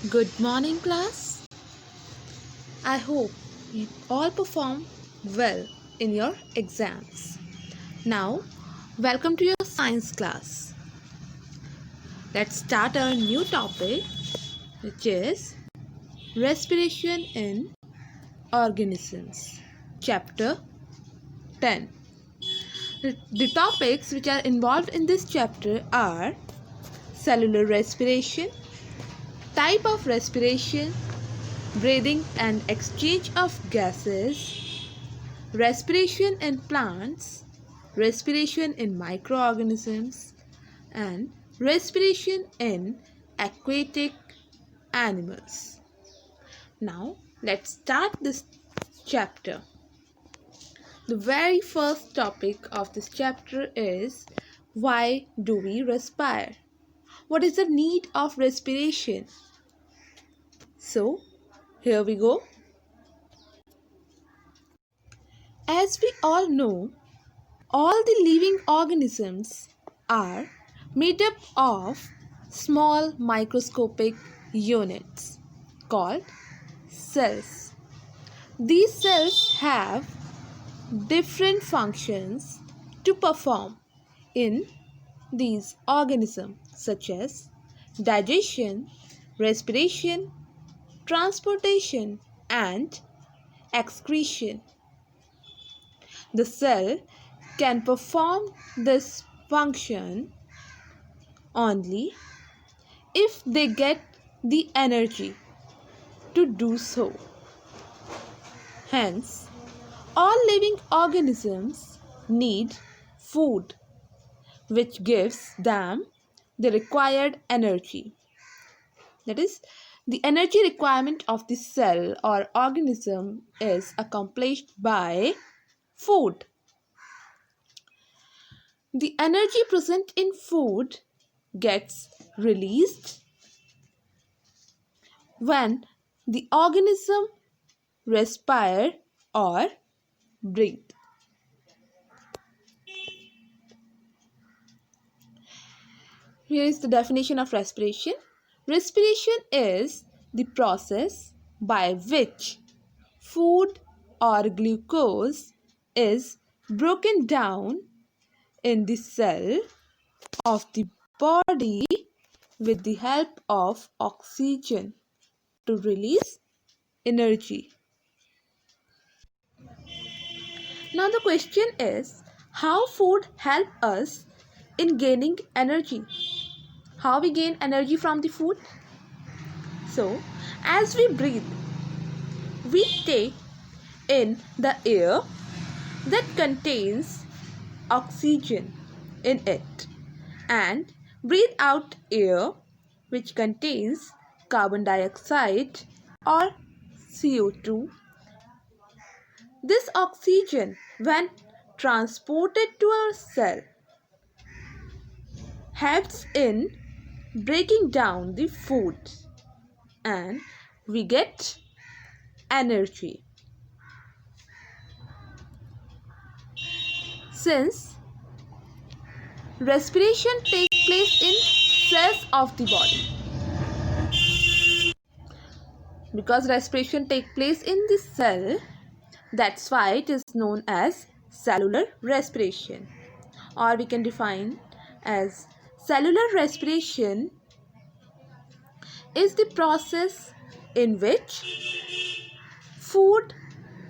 Good morning, class. I hope you all perform well in your exams. Now, welcome to your science class. Let's start our new topic, which is respiration in organisms, chapter 10. The topics which are involved in this chapter are cellular respiration, type of respiration, breathing and exchange of gases, respiration in plants, respiration in microorganisms, and respiration in aquatic animals. Now, let's start this chapter. The very first topic of this chapter is why do we respire? What is the need of respiration? So, here we go. As we all know, all the living organisms are made up of small microscopic units called cells. These cells have different functions to perform in these organisms such as digestion, respiration, transportation, and excretion. The cell can perform this function only if they get the energy to do so. Hence, all living organisms need food, which gives them the required energy. That is, the energy requirement of the cell or organism is accomplished by food. The energy present in food gets released when the organism respire or breathe. Here is the definition of respiration. Respiration is the process by which food or glucose is broken down in the cell of the body with the help of oxygen to release energy. Now the question is, how food help us in gaining energy? How we gain energy from the food? So, as we breathe, we take in the air that contains oxygen in it and breathe out air which contains carbon dioxide or CO2. This oxygen, when transported to our cell, helps in breaking down the food and we get energy. Since respiration takes place in cells of the body, because respiration takes place in the cell, that's why it is known as cellular respiration, or we can define as cellular respiration is the process in which food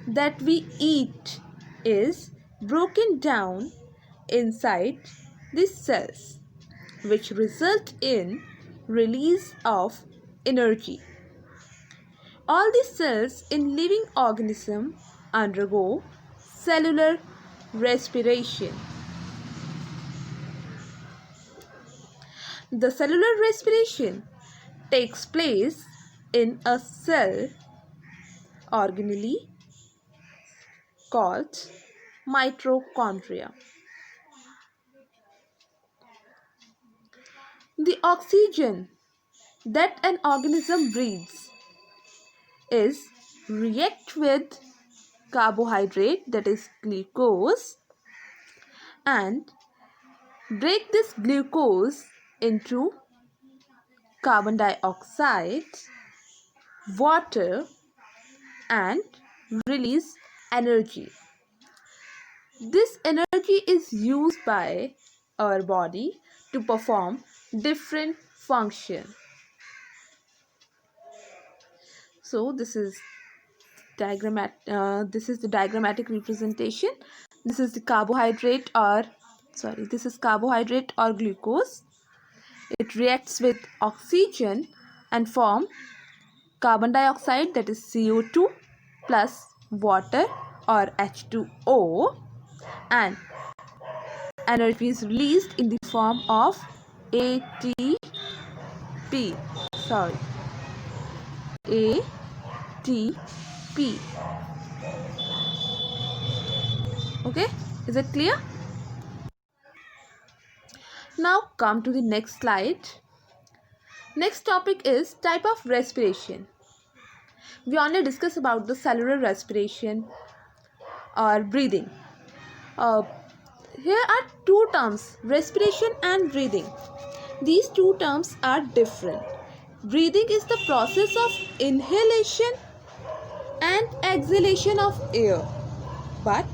that we eat is broken down inside the cells, which result in release of energy. All the cells in living organism undergo cellular respiration. The cellular respiration takes place in a cell organelle called mitochondria. The oxygen that an organism breathes is react with carbohydrate, that is glucose, and break this glucose into carbon dioxide water, and release energy. This energy is used by our body to perform different functions. So this is the diagrammatic representation. This is carbohydrate or glucose. It reacts with oxygen and form carbon dioxide, that is CO2, plus water or H2O, and energy is released in the form of ATP. ATP. Okay, is it clear? Now come to the next slide. Next topic is type of respiration. We only discuss about the cellular respiration or breathing. Here are two terms, respiration and breathing. These two terms are different. Breathing is the process of inhalation and exhalation of air, but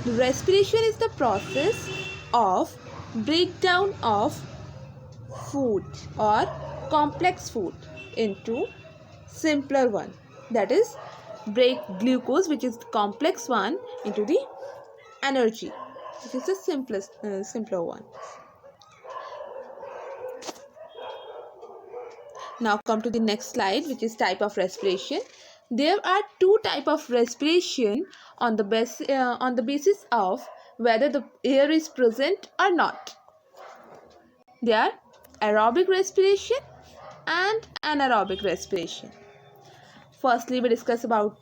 respiration is the process of breakdown of food or complex food into simpler one, that is break glucose, which is the complex one, into the energy, which is the simpler one. Now come to the next slide, which is type of respiration. There are two type of respiration on the basis of whether the air is present or not. They are aerobic respiration and anaerobic respiration. Firstly, we discuss about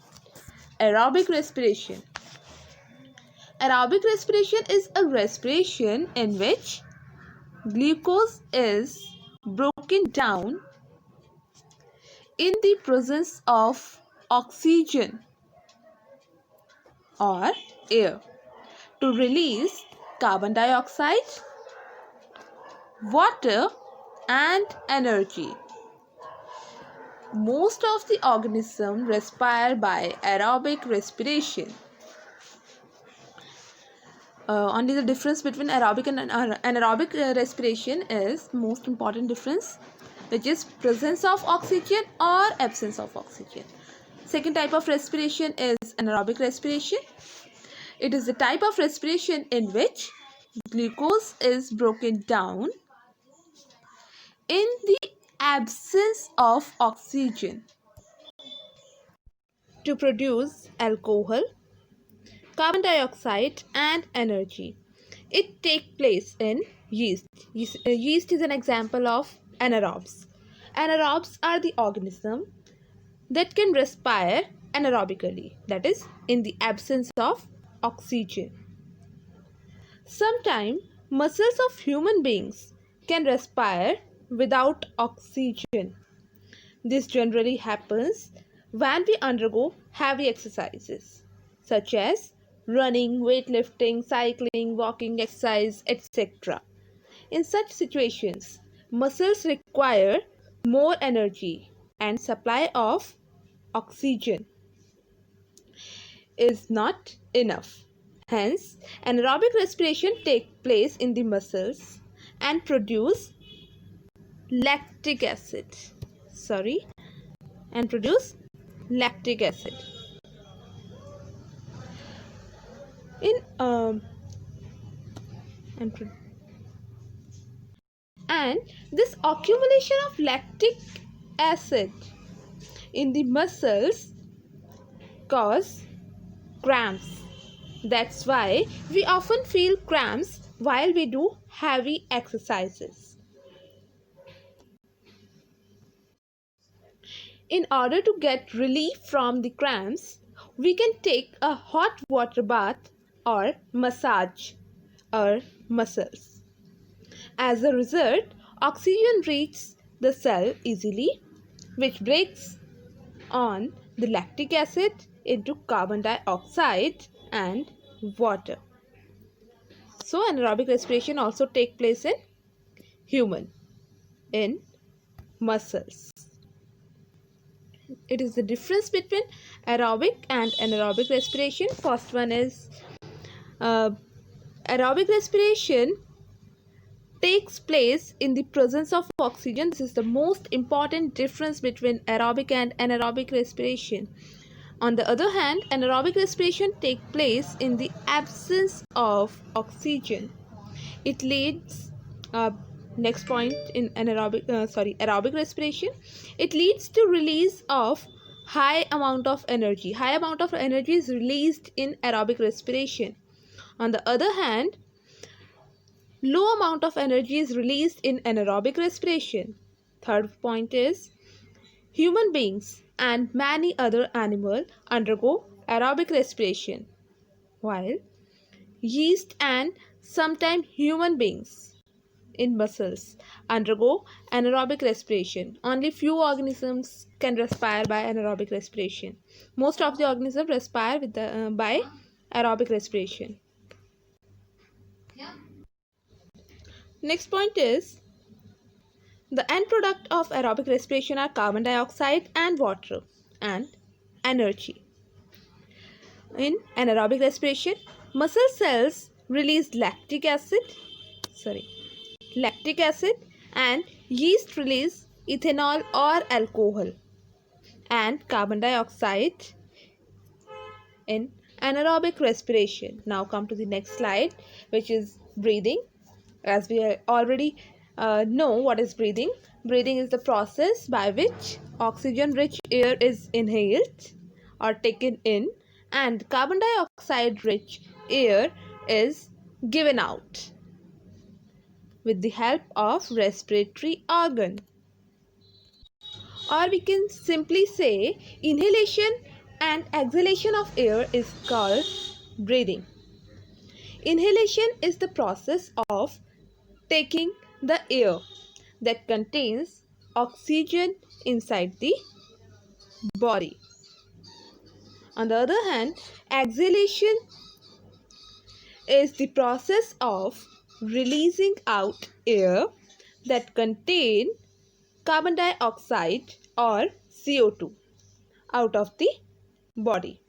aerobic respiration. Aerobic respiration is a respiration in which glucose is broken down in the presence of oxygen or air to release carbon dioxide, water, and energy. Most of the organisms respire by aerobic respiration. Only the difference between aerobic and anaerobic respiration is most important difference, which is presence of oxygen or absence of oxygen. Second type of respiration is anaerobic respiration. It is the type of respiration in which glucose is broken down in the absence of oxygen to produce alcohol, carbon dioxide, and energy. It takes place in yeast. Yeast is an example of anaerobes. Anaerobes are the organism that can respire anaerobically, that is, in the absence of oxygen. Sometimes muscles of human beings can respire without oxygen. This generally happens when we undergo heavy exercises such as running, weightlifting, cycling, walking exercise, etc. In such situations, muscles require more energy and supply of oxygen is not enough. Hence, anaerobic respiration takes place in the muscles and produce lactic acid. And produce lactic acid. And this accumulation of lactic acid in the muscles cause cramps. That's why we often feel cramps while we do heavy exercises. In order to get relief from the cramps, we can take a hot water bath or massage our muscles. As a result, oxygen reaches the cell easily, which breaks on the lactic acid into carbon dioxide and water. So, anaerobic respiration also takes place in human, in muscles. It is the difference between aerobic and anaerobic respiration. First one is uh, aerobic respiration takes place in the presence of oxygen. This is the most important difference between aerobic and anaerobic respiration. On the other hand, anaerobic respiration takes place in the absence of oxygen. It leads next point in aerobic respiration. It leads to release of high amount of energy. High amount of energy is released in aerobic respiration. On the other hand, low amount of energy is released in anaerobic respiration. Third point is human beings and many other animals undergo aerobic respiration, while yeast and sometimes human beings in mussels undergo anaerobic respiration. Only few organisms can respire by anaerobic respiration. Most of the organisms respire by aerobic respiration. Next point is the end product of aerobic respiration are carbon dioxide and water and energy. In anaerobic respiration, muscle cells release lactic acid and yeast release ethanol or alcohol and carbon dioxide in anaerobic respiration. Now come to the next slide, which is breathing. As we already know what is breathing. Breathing is the process by which oxygen rich air is inhaled or taken in and carbon dioxide rich air is given out with the help of respiratory organ. Or we can simply say inhalation and exhalation of air is called breathing. Inhalation is the process of taking the air that contains oxygen inside the body. On the other hand, exhalation is the process of releasing out air that contain carbon dioxide or CO2 out of the body.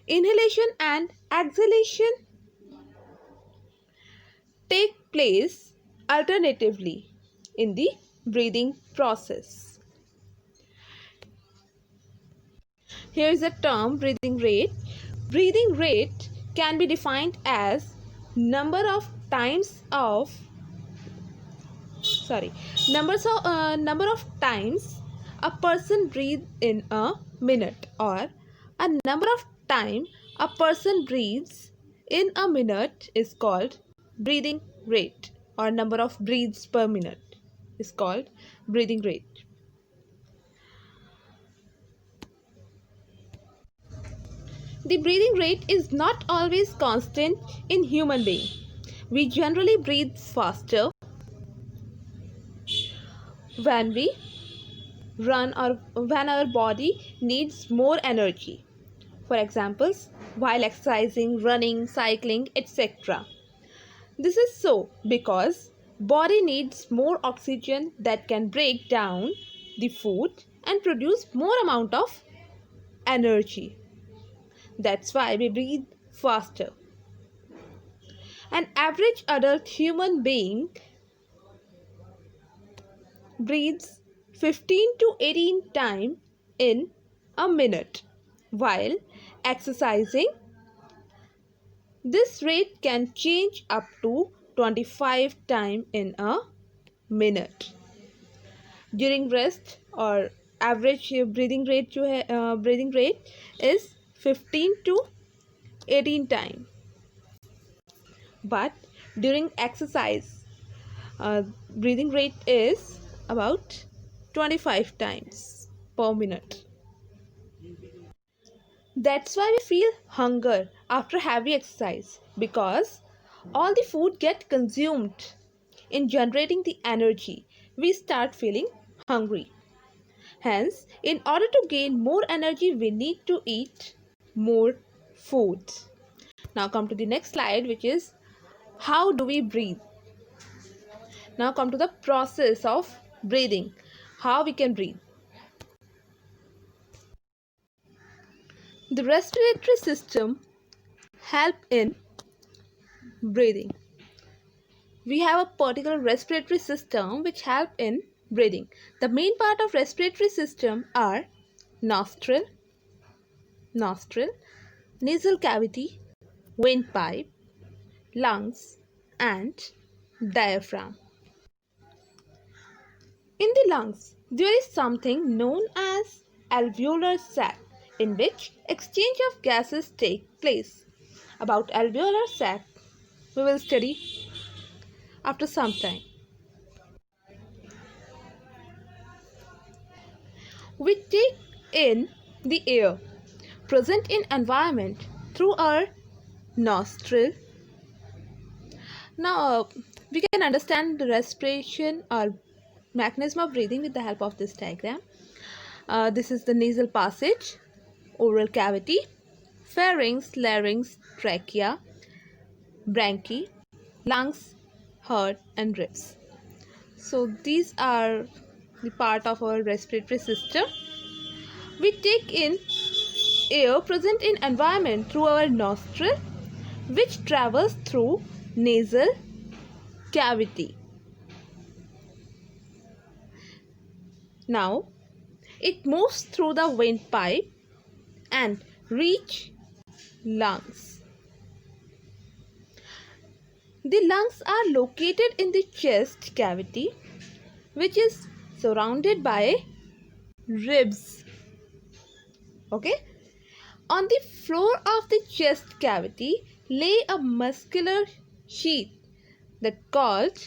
Inhalation and exhalation take place alternatively in the breathing process. Here is the term breathing rate. Breathing rate can be defined as number of times a person breathes in a minute, or a number of time a person breathes in a minute is called breathing rate, or number of breaths per minute is called breathing rate. The breathing rate is not always constant in human being. We generally breathe faster when we run or when our body needs more energy. For examples, while exercising, running, cycling, etc. This is so because body needs more oxygen that can break down the food and produce more amount of energy. That's why we breathe faster. An average adult human being breathes 15 to 18 times in a minute. While exercising, this rate can change up to 25 times in a minute. During rest, or average breathing rate is 15 to 18 times. But during exercise, breathing rate is about 25 times per minute. That's why we feel hunger after heavy exercise, because all the food get consumed in generating the energy. We start feeling hungry. Hence, in order to gain more energy, we need to eat more food. Now come to the next slide, which is how do we breathe? Now come to the process of breathing. How we can breathe? The respiratory system help in breathing. We have a particular respiratory system which help in breathing. The main part of respiratory system are nostril, nasal cavity, windpipe, lungs, and diaphragm. In the lungs, there is something known as alveolar sac in which exchange of gases take place. About alveolar sac, we will study after some time. We take in the air present in environment through our nostril. Now we can understand the respiration or mechanism of breathing with the help of this diagram. This is the nasal passage, oral cavity, pharynx, larynx, trachea, bronchi, lungs, heart, and ribs. So these are the part of our respiratory system. We take in air present in environment through our nostril, which travels through nasal cavity. Now it moves through the windpipe and reach lungs. The lungs are located in the chest cavity, which is surrounded by ribs. Okay. On the floor of the chest cavity lay a muscular sheath that called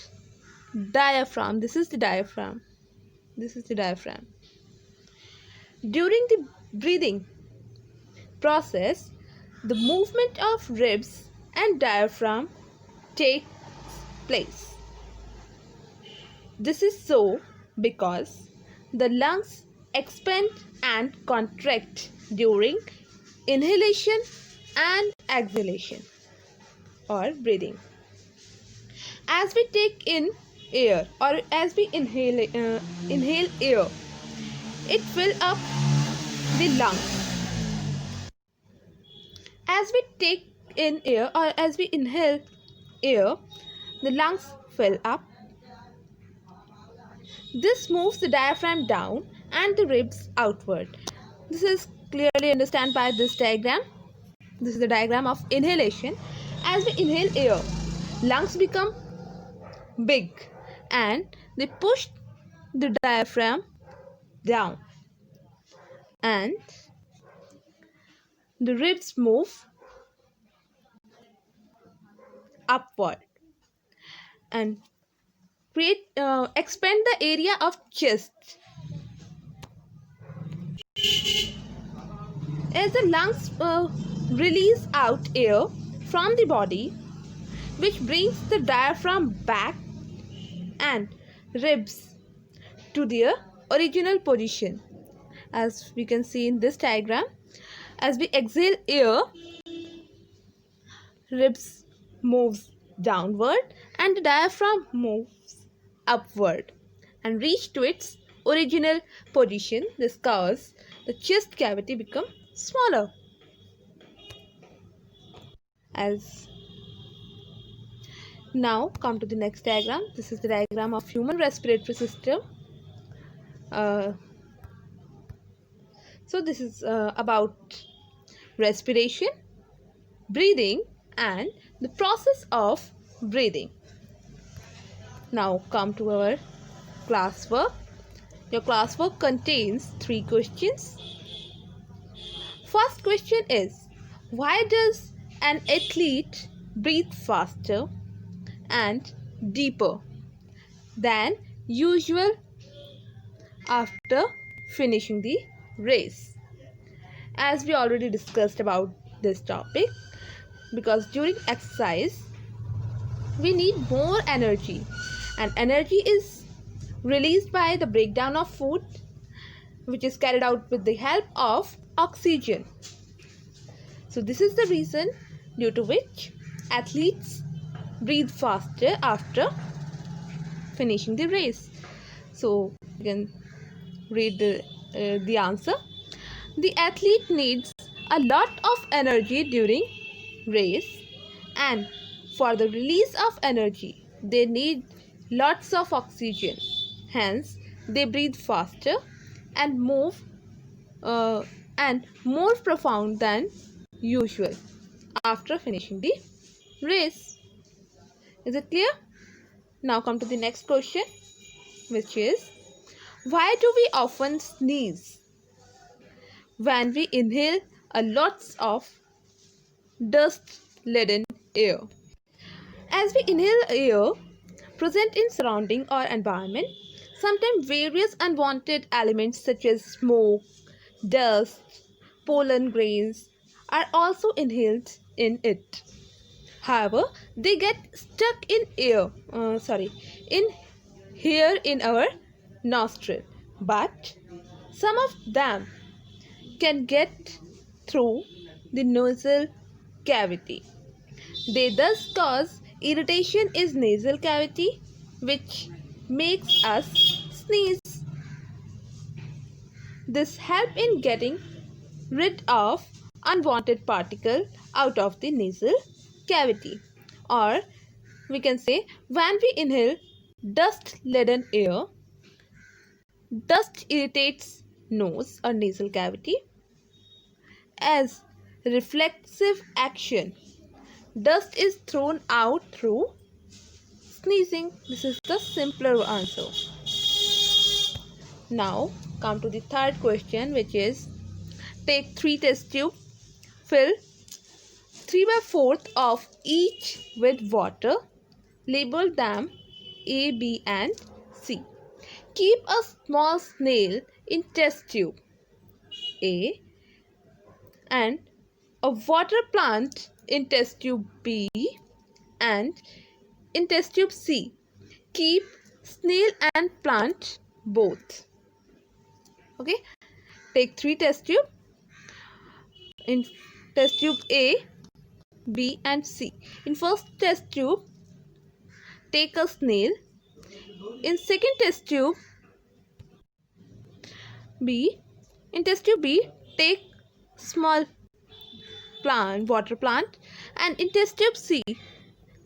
diaphragm. This is the diaphragm. During the breathing process, the movement of ribs and diaphragm takes place. This is so because the lungs expand and contract during inhalation and exhalation or breathing. As we take in air or as we inhale air, it fills up the lungs. As we take in air or as we inhale air, the lungs fill up. This moves the diaphragm down and the ribs outward. This is clearly understood by this diagram. This is the diagram of inhalation. As we inhale air, lungs become big and they push the diaphragm down and the ribs move upward and expand the area of chest. As the lungs release out air from the body, which brings the diaphragm back and ribs to their original position. As we can see in this diagram, as we exhale air, ribs moves downward and the diaphragm moves upward and reach to its original position. This causes the chest cavity become smaller. As now come to the next diagram. This is the diagram of human respiratory system. So this is about respiration, breathing, and the process of breathing. Now come to our classwork. Your classwork contains 3 questions. First question is, why does an athlete breathe faster and deeper than usual after finishing the race? As we already discussed about this topic, because during exercise we need more energy and energy is released by the breakdown of food, which is carried out with the help of oxygen. So this is the reason due to which athletes breathe faster after finishing the race. So you can read the answer. The athlete needs a lot of energy during race, and for the release of energy they need lots of oxygen. Hence they breathe faster and move and more profound than usual after finishing the race. Is it clear? Now come to the next question, which is, why do we often sneeze when we inhale a lots of dust laden air? As we inhale air present in surrounding or environment, sometimes various unwanted elements such as smoke, dust, pollen grains are also inhaled in it. However, they get stuck in here in our nostril, but some of them can get through the nasal cavity. They thus cause irritation in nasal cavity, which makes us sneeze. This helps in getting rid of unwanted particle out of the nasal cavity. Or we can say, when we inhale dust laden air, dust irritates nose or nasal cavity. As reflexive action, dust is thrown out through sneezing. This is the simpler answer. Now come to the third question, which is, take 3 test tubes, fill 3/4 of each with water, label them A, B and C. Keep a small snail in test tube A and a water plant in test tube B, and in test tube C, keep snail and plant both. Okay, take 3 test tube. In test tube A, B and C. In first test tube, take a snail. In second test tube B, in test tube B, take small water plant, and in test tube C,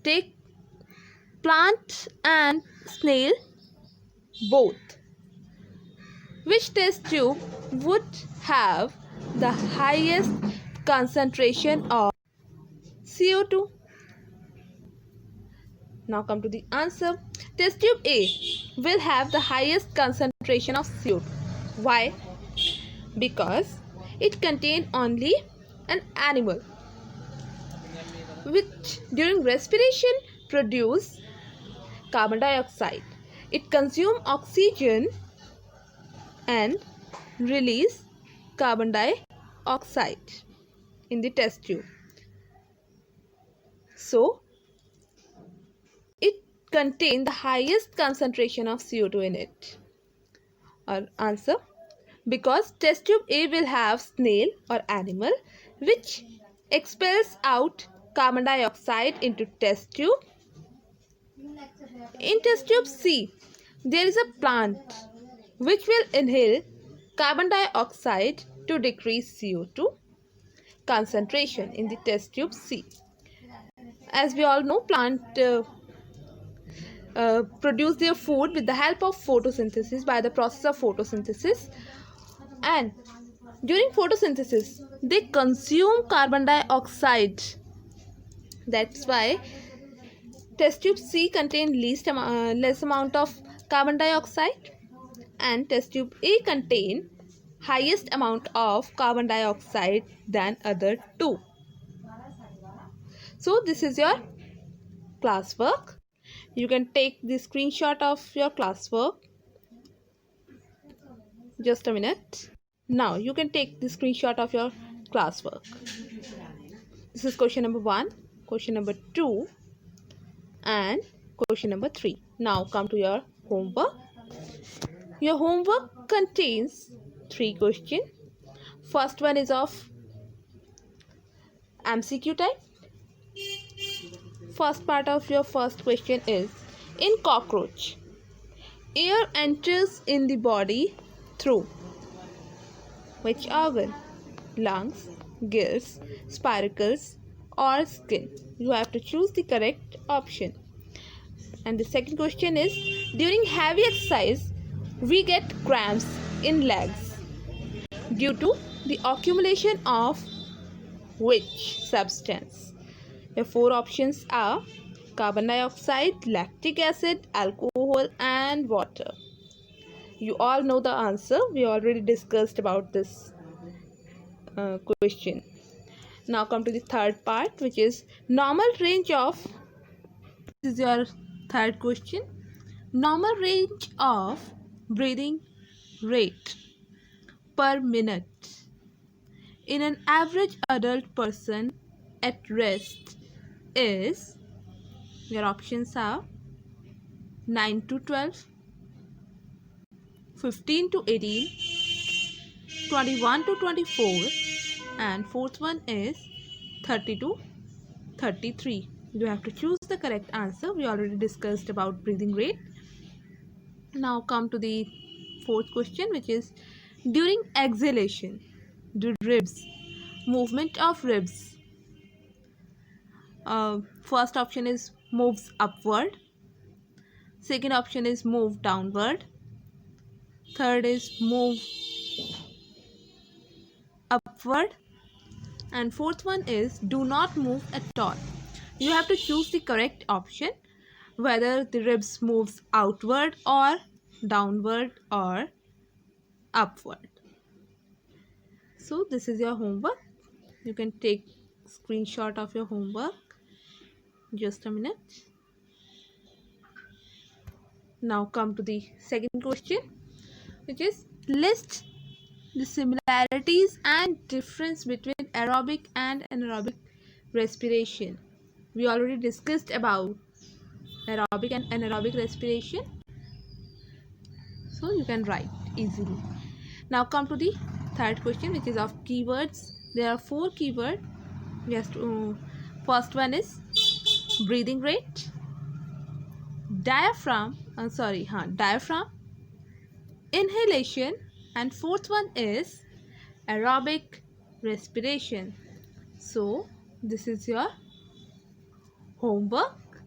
take plant and snail both. Which test tube would have the highest concentration of CO2? Now come to the answer. Test tube A will have the highest concentration of CO2. Why? Because it contains only an animal which during respiration produce carbon dioxide. It consumes oxygen and release carbon dioxide in the test tube. So it contains the highest concentration of CO2 in it. Our answer, because test tube A will have snail or animal which expels out carbon dioxide into test tube. In test tube C, there is a plant which will inhale carbon dioxide to decrease CO2 concentration in the test tube C. As we all know, plant produce their food with the help of photosynthesis, by the process of photosynthesis, and during photosynthesis they consume carbon dioxide. That's why test tube C contain less amount of carbon dioxide, and test tube A contain highest amount of carbon dioxide than other two. So this is your classwork. You can take the screenshot of your classwork. Just a minute. Now you can take the screenshot of your classwork. This is question number 1, question number 2 and question number 3. Now come to your homework. Your homework contains 3 questions. First one is of MCQ type. First part of your first question is, in cockroach, air enters in the body through which organ? Lungs, gills, spiracles, or skin. You have to choose the correct option. And the second question is, during heavy exercise, we get cramps in legs due to the accumulation of which substance? Your four options are carbon dioxide, lactic acid, alcohol, and water. You all know the answer. We already discussed about this question. Now come to the third part, which is normal range of. This is your third question. Normal range of breathing rate per minute in an average adult person at rest is, your options are 9 to 12, 15 to 18, 21 to 24, and fourth one is 30 to 33. You have to choose the correct answer. We already discussed about breathing rate. Now come to the fourth question, which is during exhalation, do ribs, movement of ribs. First option is moves upward. Second option is move downward. Third is move upward. And fourth one is do not move at all. You have to choose the correct option, whether the ribs moves outward or downward or upward. So this is your homework. You can take screenshot of your homework. Just a minute. Now come to the second question, which is list the similarities and difference between aerobic and anaerobic respiration. We already discussed about aerobic and anaerobic respiration, so you can write easily. Now come to the third question, which is of keywords. There are four keywords. Yes, first one is breathing rate, diaphragm, inhalation, and fourth one is aerobic respiration. So this is your homework.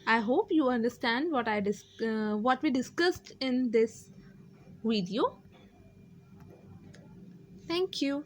I hope you understand what we discussed in this video. Thank you.